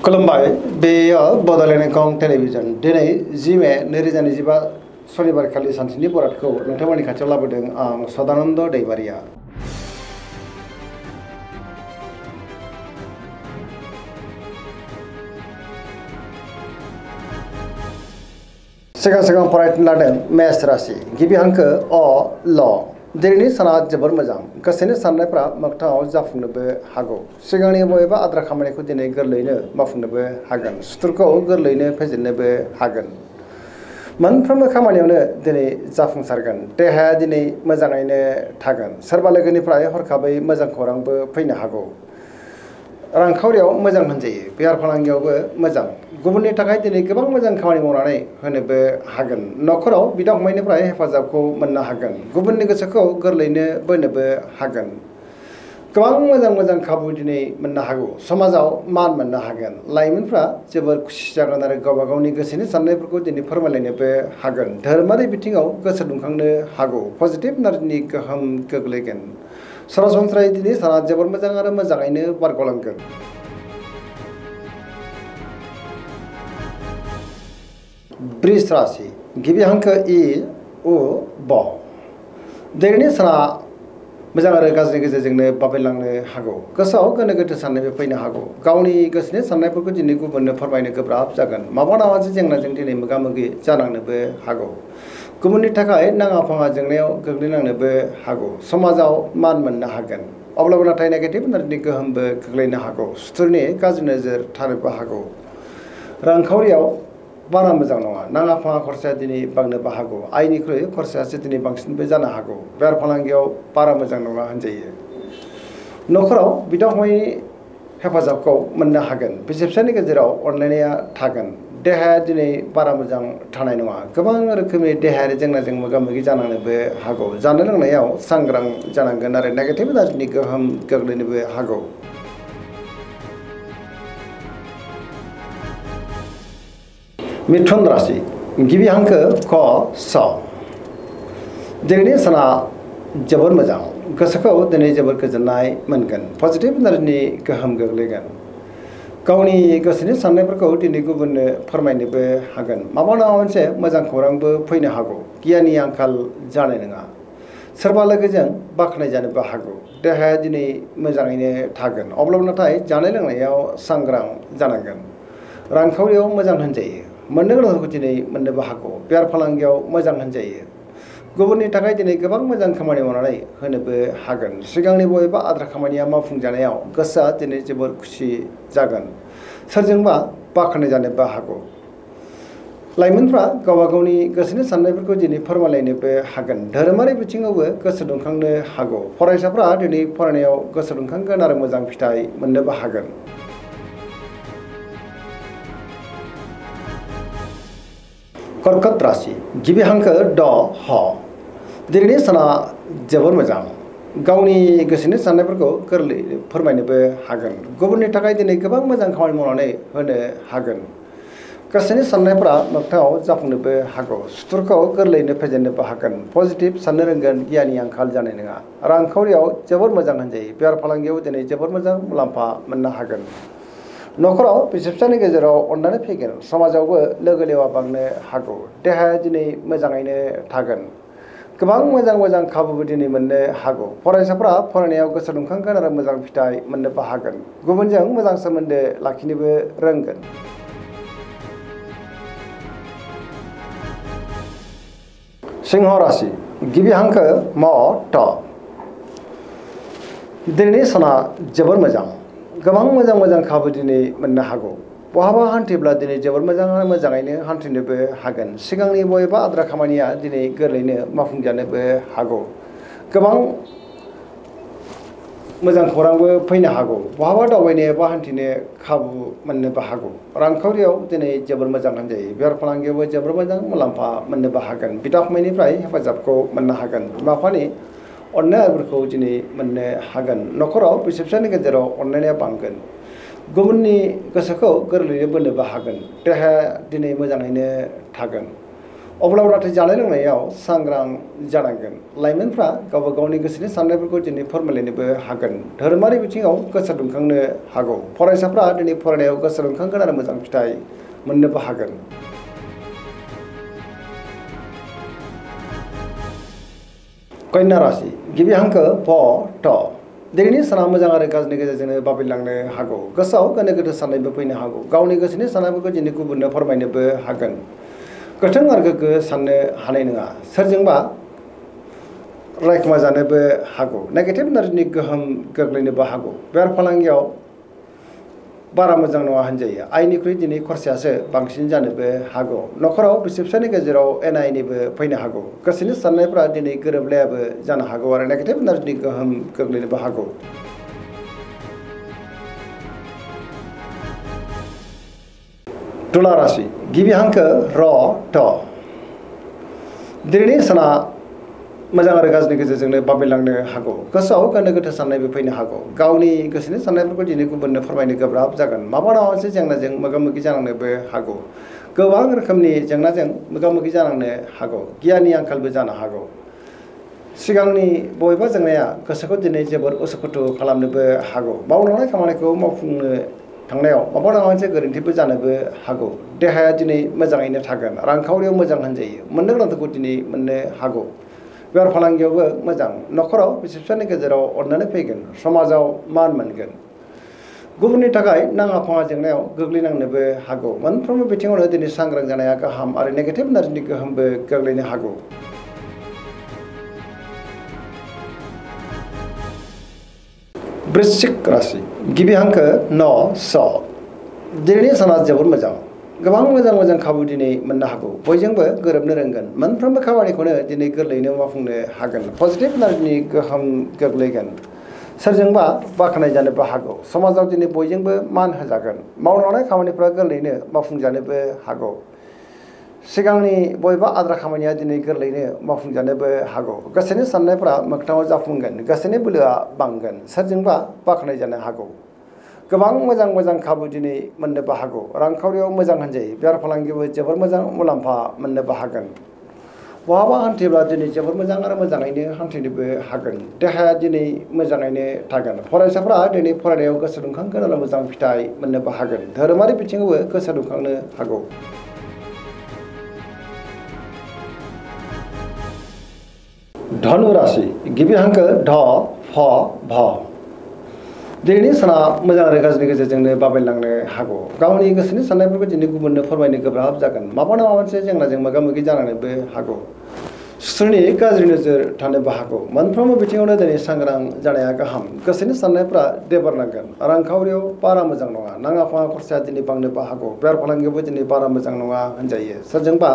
खुलुमबाय बेयो बड'लेण्ड इंखं टेलिभिजन दिनै 10 मे 2025 सनिबारखालि सानसेनि बरादखौ नोंथांमोननि खाथियाव लाबोदों आं सदानन्द दैमारिया। सिगां फरायनो लादों मेष राशि गिबि हांखो अ ल दिनैनि साना जोबोर मोजां गोसोनि साननायफ्रा मोगथाङाव जाफुंनोबो हागौ। सिगांनि बबेबा आद्रा खामानिखौ दिनै गोरलैयैनो मावफुंनोबो हागोन। सुथुरखौ गोरलैयैनो फेजेननोबो हागोन। मोनफ्रोमबो खामानियावनो दिनै जाफुंसारगोन। देहाया दिनै मोजाङैनो थागोन। सोरबा लोगोनिफ्राय हरखाबै मोजां खौरांबो फैनो हागौ। रांखावरियाव मोजां होनजायो। बेफार फालांगियावबो मोजां। गुबुननि थाखाय दिनै गोबां मोजां खामानि मावनानै होनोबो हागोन। न'खराव बिदा फंबायनिफ्राय हेफाजाबखौ मोननो हागोन। गुबुननि गोसोखौ गोरलैयैनो बोनोबो हागोन। गोबां मोजां खाबु दिनै मोननो हागौ। समाजाव मान मोननो हागोन। लाइमोनफ्रा जोबोर खुसि जागोन आरो गावबा गावनि गोसोनि साननायफोरखौ दिनै फोरमायलायनोबो हागोन। धोरोमारि बिथिङाव गोसो दुंखांनो हागौ। पजिटिभ एनार्जिनि गोहोम गोग्लैगोन। सरासनस्रायै दिनै साना जोबोर मोजां आरो मोजाङैनो बारग'लांगोन। वृष राशि गिबि हांखो इ उ ब दिनैनि साना मोजां आरो गाज्रिनि गेजेरजोंनो बाबेनलांनो हागौ। गोसोआव गोनो गोथो साननायबो फैनो हागौ। गावनि गोसोनि साननायफोरखौ दिनै गुबुननो फोरमायनो गोब्राब जागोन। माबा मोनसे जेंनाजों दिनै मोगा मोगि जानांनोबो हागौ। गुबुननि थाखाय नाङा फाङा जेंनायाव गोग्लैनांनोबो हागौ। समाजाव मान मोननो हागोन। अब्लाबो नाथाय नेगेटिभ एनार्जिनि गोहोमबो गोग्लैनो हागौ। सुथुरनि गाज्रि नोजोर थानोबो हागौ। रांखावरियाव बारा मोजां नङा। नाङा फाङा खरसाया दिनै बांनोबो हागौ। आयनिख्रुइ खरसायासो दिनै बांसिनबो जानो हागौ। बेफार फालांगियाव बारा मोजां नङा होनजायो। न'खराव बिदा फंबायनि हेफाजाबखौ मोननो हागोन। बिसि फिसायनि गेजेराव अनलायनाया थागोन। देहाया दिनै बारा मोजां थानाय नङा। गोबां रोखोमनि देहायारि जेंनाजों मोगा मोगि जानांनोबो हागौ। जानाय लोंनायाव सांग्रां जानांगोन आरो नेगेटिभ एनार्जिनि गोहोम गोग्लैनोबो हागौ। मिथुन राशि गिबि हांखो क स दिनैनि साना जोबोर मोजां। गोसोखौ दिनै जोबोर गोजोननाय मोनगोन। पजिटिभ एनार्जिनि गोहोम गोग्लैगोन। गावनि गोसोनि साननायफोरखौ दिनै गुबुननो फोरमायनोबो हागोन। माबा मोनसे मोजां खौरांबो फैनो हागौ। गियाननि आंखाल जानाय नङा। सोरबा लोगोजों बाख्नायजानोबो हागौ। देहाया दिनै मोजाङैनो थागोन। अब्लाबो नाथाय जानाय लोंनायाव सांग्रां जानांगोन। रांखावरियाव मोजां होनजायो। मोननो गोनांखौ दिनै मोननोबो हागौ। बेफार फालांगियाव मोजां होनजायो। गुबुननि थाखाय दिनै गोबां मोजां खामानि मावनानै होनोबो हागोन। सिगांनि बबेबा आद्रा खामानिया मावफुंजानायाव गोसोआ दिनै जोबोर खुसि जागोन। सोरजोंबा बाख्नायजानोबो हागौ। लाइमोनफ्रा गावबा गावनि गोसोनि साननायफोरखौ दिनै फोरमायलायनोबो हागोन। धोरोमारि बिथिङावबो गोसो दुंखांनो हागौ। फरायसाफ्रा दिनै फरायनायाव गोसो दुंखांगोन आरो मोजां फिथाइ मोननोबो हागोन। कर्कट राशि गिबि हांखो ड ह दिनैनि साना जोबोर मोजां। गावनि गोसोनि साननायफोरखौ गोरलैयै फोरमायनोबो हागोन। गुबुननि थाखाय दिनै गोबां मोजां खामानि मावनानै होनो हागोन। गोसोनि साननायफ्रा मोगथाङाव जाफुंनोबो हागौ। सुथुरखौ गोरलैयैनो फेजेननोबो हागोन। पजिटिभ साननो रोंगोन। गियाननि आंखाल जानाय नङा। रांखावरियाव जोबोर मोजां होनजायो। बेफार फालांगियाव दिनै जोबोर मोजां मुलाम्फा मोननो हागोन। न'खराव बिसि फिसायनि गेजेराव अननानै फैगोन। समाजावबो लोगो लेवा बांनो हागौ। देहाया दिनै मोजाङैनो थागोन। गोबां मोजां खाबुबो दिनै मोननो हागौ। फरायसाफ्रा फरायनायाव गोसो दुंखांगोन आरो मोजां फिथाइ मोननोबो हागोन। गुबुनजों मोजां सोमोन्दो लाखिनोबो रोंगोन। सिंह राशि गिबि हांखो म ट दिनैनि साना जोबोर मोजां। गोबां मोजां खाबु दिनै मोननो हागौ। बहाबा हान्थिब्ला दिनै जोबोर मोजाङैनो हान्थिनोबो हागोन। सिगांनि बबेबा आद्रा खामानिया दिनै गोरलैयैनो मावफुंजानोबो हागौ। गोबां मोजां खौरांबो फैनो हागौ। बहाबा दावबायनो एबा हान्थिनो खाबु मोननोबो हागौ। रांखावरियाव दिनै जोबोर मोजां होनजायो। बेफार फालांगियावबो जोबोर मोजां मुलाम्फा मोननोबो हागोन। बिदा फंबायनिफ्राय हेफाजाबखौ मोननो हागोन। बिमा बिफानि अननाय आदरखौ दिनै मोननो हागोन। न'खराव बिसि फिसायनि गेजेराव अनलायनाया बांगोन। गुबुननि गोसोखौ गोरलैयै बोनोबो हागोन। देहाया दिनै मोजाङैनो थागोन। अब्लाबो नाथाय जानाय लोंनायाव सांग्रां जानांगोन लाइमोनफ्रा गावबा गावनि गोसोनि साननायफोरखौ दिनै फोरमायलायनोबो हागोन धोरोमारि बिथिङाव गोसो दुंखांनो हागौ फरायसाफ्रा दिनै फरायनायाव गोसो दुंखांगोन आरो मोजां फिथाइ मोननोबो हागोन कन्या राशि गिबि हांखो भ ट दिनैनि साना मोजां आरो गाज्रिनि गेजेरजोंनो बाबेनलांनो हागौ गोसोआव गोनो गोथो साननायबो फैनो हागौ गावनि गोसोनि साननायफोरखौ दिनै गुबुननो फोरमायनोबो हागोन गोथों आरो गोग्गो साननो हानाय नङा सोरजोंबा रायखुमा जानोबो हागौ नेगेटिभ एनार्जिनि गोहोम गोग्लैनोबो हागौ बेफार फालांगियाव बारा मोजां नङा होनजायो आयनिख्रुइ दिनै खरसायासो बांसिन जानोबो हागौ नखराव बिसि फिसायनि गेजेराव एना एनिबो फैनो हागौ गोसोनि साननायफ्रा दिनै गोरोबलायाबो जानो हागौ आरो नेगेटिभ एनार्जिनि गोहोम गोग्लैनोबो हागौ तुला राशि गिबि हांखो र ट दिनैनि साना मोजां आरो गाज्रिनि गेजेरजोंनो बाबेनलांनो हागौ गोसोआव गोनो गोथो साननायबो फैनो हागौ गावनि गोसोनि साननायफोरखौ दिनै गुबुननो फोरमायनो गोब्राब जागोन माबा मोनसे जेंनाजों मोगा मोगि जानांनोबो हागौ गोबां रोखोमनि जेंनाजों मोगा मोगि जानांनो हागौ गियाननि आंखालबो जानो हागौ सिगांनि बबेबा जेंनाया गोसोखौ दिनै जोबोर उसुखुथु खालामनोबो हागौ मावलांनाय खामानिखौ मावफुंनो थांनायाव माबा मोनसे गोरोन्थिबो जानोबो हागौ देहाया दिनै मोजाङैनो थागोन रांखावरियाव मोजां होनजायो मोननो गोनांखौ दिनै मोननो हागौ बेफार फालांगियावबो मोजां नखराव बिसि फिसायनि गेजेराव अननानै फैगोन समाजाव मान मोनगोन गुबुननि थाखाय नाङा फाङा जेंनायाव गोग्लैनांनोबो हागौ मोनफ्रोमबो बिथिङावनो दिनै सांग्रां जानाया गाहाम आरो नेगेटिभ एनार्जिनि गोहोमबो गोग्लैनो हागौ वृश्चिक राशि गिबि हांखो न स दिनैनि साना जोबोद मोजां गोबां मोजां मोजां खाबु दिनै मोननो हागौ बयजोंबो गोरोबनो रोंगोन मोनफ्रोमबो खामानिखौनो दिनै गोरलैयैनो मावफुंनो हागोन पजिटिभ एनार्जिनि गोहोम गोग्लैगोन सोरजोंबा बाख्नाय जानोबो हागौ समाजाव दिनै बयजोंबो मान होजागोन मावलांनाय खामानिफ्रा गोरलैयैनो मावफुंजानोबो हागौ सिगांनि बबेबा आद्रा खामानिया दिनै गोरलैयैनो मावफुंजानोबो हागौ गोसोनि साननायफ्रा मोगथाङाव जाफुंगोन गोसोनि बोलोआ बांगोन सोरजोंबा बाख्नाय जानो हागौ गोबां मोजां मोजां खाबु दिनै मोननोबो हागौ रांखावरियाव मोजां होनजायो बेफार फालांगियावबो जोबोर मोजां मुलाम्फा मोननोबो हागोन बहाबा हान्थिब्ला दिनै जोबोर मोजां आरो मोजाङैनो हान्थिनोबो हागोन देहाया दिनै मोजाङैनो थागोन फरायसाफ्रा दिनै फरायनायाव गोसो दुंखांगोन आरो मोजां फिथाइ मोननोबो हागोन धोरोमारि बिथिङावबो गोसो दुंखांनो हागौ धनु राशि गिबि हांखो ध फ भ दिनैनि साना मोजां आरो गाज्रिनि गेजेरजोंनो बाबेनलांनो हागौ गावनि गोसोनि साननायफोरखौ दिनै गुबुननो फोरमायनो गोब्राब जागोन माबा नङा मोनसे जेंनाजों मोगा मोगि जानांनोबो हागौ सुथुरनि गाज्रि नोजोर थानोबो हागौ मोनफ्रोमबो बिथिङावनो दिनै सांग्रां जानाया गाहाम गोसोनि साननायफ्रा देबारनांगोन रांखावरियाव बारा मोजां नङा नाङा फाङा खरसाया दिनै बांनोबो हागौ बेफार फालांगियावबो दिनै बारा मोजां नङा होनजायो सोरजोंबा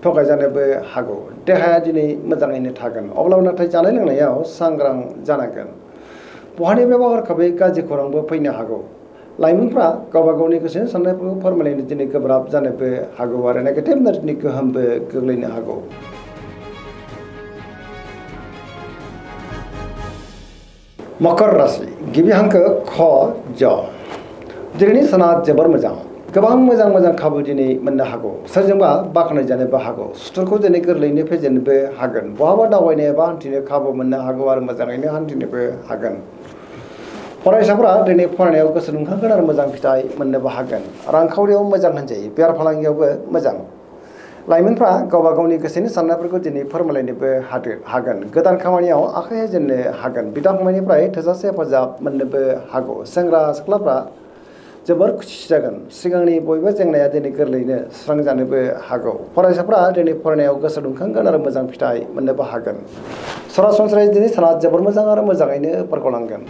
थगायजानोबो हागौ देहाया दिनै मोजाङैनो थागोन अब्लाबो नाथाय जानाय लोंनायाव सांग्रां जानांगोन बहानिफ्रायबा हरखाबै गाज्रि खौरांबो फैनो हागौ लाइमोनफ्रा गावबा गावनि गोसोनि साननायफोरखौ फोरमायलायनो दिनै गोब्राब जानोबो हागौ आरो नेगेटिभ एनार्जिनि गोहोमबो गोग्लैनो हागौ मकर राशि गिबि हांखो ख ज दिनैनि साना जोबोर मोजां गोबां मोजां मोजां खाबु दिनै मोननो हागौ सोरजोंबा बाख्नाय जानोबो हागौ सुथुरखौ दिनै गोरलैयैनो फेजेननोबो हागोन बहाबा दावबायनो एबा हान्थिनो खाबु मोननो हागौ आरो मोजाङैनो हान्थिनोबो हागोन फरायसाफ्रा दिनै फरायनायाव गोसो दुंखांगोन आरो मोजां फिथाइ मोननोबो हागोन रांखावरियाव मोजां होनजायो बेफार फालांगियावबो मोजां लाइमोनफ्रा गावबा गावनि गोसोनि साननायफोरखौ दिनै फोरमायलायनोबो हागोन गोदान खामानियाव आखाइ होजेननो हागोन बिदा फंबायनिफ्राय थोजासे हेफाजाब मोननोबो हागौ सेंग्रा सिख्लाफ्रा जोबोर खुसि जागोन सिगांनि बयबो जेंनाया दिनै गोरलैयैनो सुस्रांजानोबो हागौ फरायसाफ्रा दिनै फरायनायाव गोसो दुंखांगोन आरो मोजां फिथाइ मोननोबो हागोन सरासनस्रायै दिनै साना जोबोर मोजां आरो मोजाङैनो बारग'लांगोन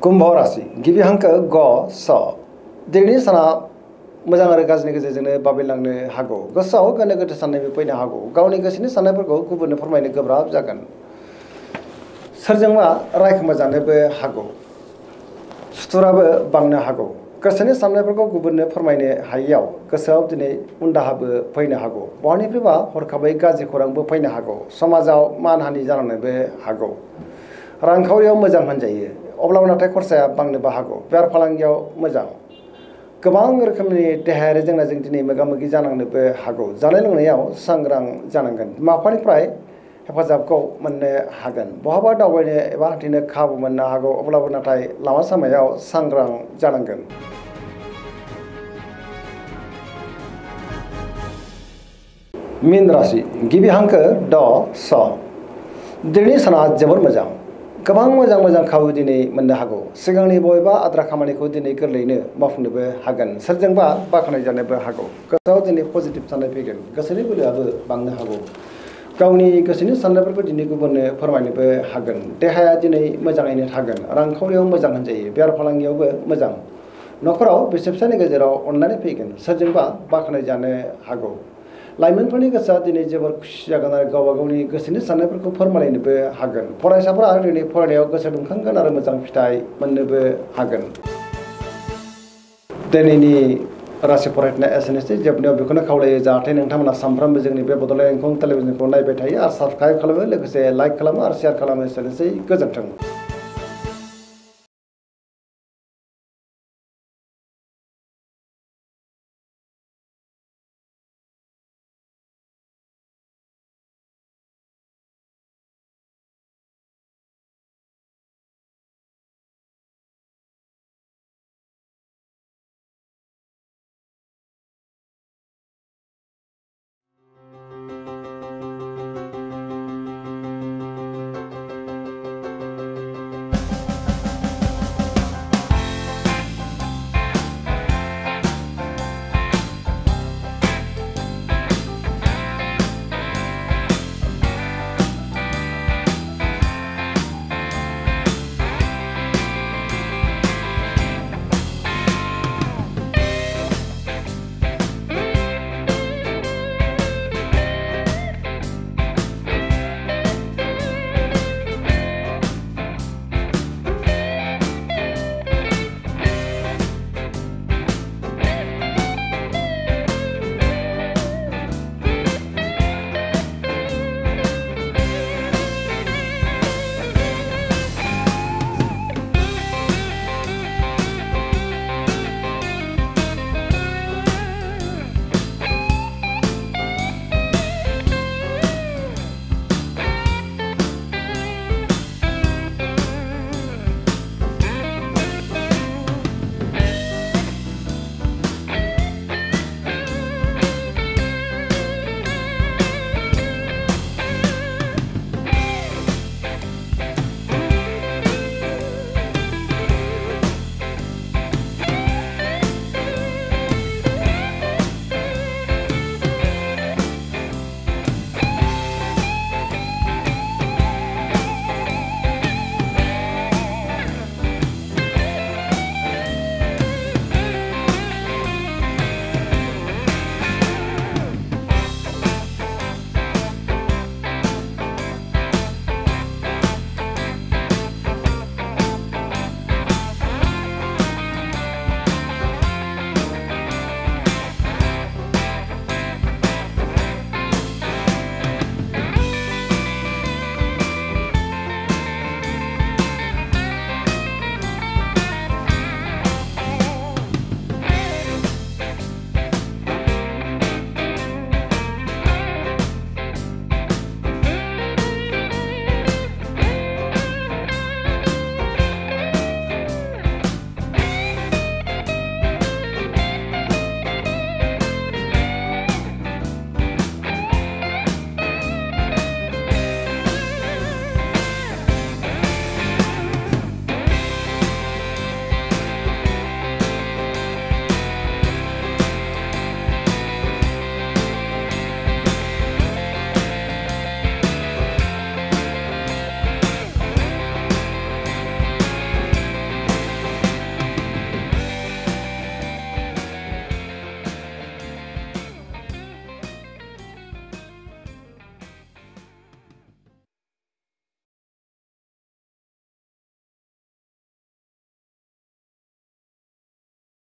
कुम्भ राशि गिबि हांखो ग स दिनैनि साना मोजां आरो गाज्रिनि गेजेरजोंनो बाबेनलांनो हागौ गोसोआव गोनो गोथो साननायबो फैनो हागौ गावनि गोसोनि साननायफोरखौ गुबुननो फोरमायनो गोब्राब जागोन सोरजोंबा रायखुमा जानोबो हागौ सुथुराबो बांनो हागौ गोसोनि साननायफोरखौ गुबुननो फोरमायनो हायैयाव गोसोआव दिनै उनदाहाबो फैनो हागौ बहानिफ्रायबा हरखाबै गाज्रि खौरांबो फैनो हागौ समाजाव मानहानि जालांनोबो हागौ रांखावरियाव मोजां होनजायो अब्लाबो नाथाय खरसाया बांनोबो हागौ बेफार फालांगियाव मोजां गोबां रोखोमनि देहायारि जेंनाजों दिनै मोगा मोगि जानांनोबो हागौ। जानाय लोंनायाव सांग्रां जानांगोन, बिमा बिफानिफ्राय हेफाजाबखौ मोननो हागोन। बहाबा दावबायनो एबा हान्थिनो खाबु मोननो हागौ, अब्लाबो नाथाय लामा सामायाव सांग्रां जानांगोन। मीन राशि गिबि हांखो ड स। दिनैनि साना जोबोर मोजां, गोबां मोजां मोजां खाबु दिनै मोननो हागौ। सिगांनि बबेबा आद्रा खामानिखौ दिनै गोरलैयैनो मावफुंनोबो हागोन, सोरजोंबा बाख्नाय जानोबो हागौ। गोसोआव दिनै पजिटिभ साननाय फैगोन, गोसोनि बोलोआबो बांनो हागौ। गावनि गोसोनि साननायफोरखौ दिनै गुबुननो फोरमायनोबो हागोन। देहाया दिनै मोजाङैनो थागोन, रांखावरियाव मोजां होनजायो, बेफार फालांगियावबो मोजां। न'खराव बिसि फिसायनि गेजेराव अननानै फैगोन, सोरजोंबा बाख्नाय जानो हागौ। लाइमोनफोरनि गोसोआ दिनै जोबोर खुसि जागोन आरो गावबा गावनि गोसोनि साननायफोरखौ फोरमायनोबो हागोन। फरायसाफोरा दिनै फरायनायाव गोसो दुंखांगोन आरो मोजां फिथाइ मोननोबो हागोन। दिनैनि राशि फरायनाया एसेनोसै। जोबनायाव बेखौनो खावलायो जाहाथे नोंथांमोना सानफ्रोमबो जोंनि बे बड'लेण्ड इंखं टेलिभिजनखौ नायबाय थायो आरो साबस्क्राइब खालामो, लोगोसे लाइक खालामो आरो शेयार खालामो। एसेनोसै, गोजोन्थों।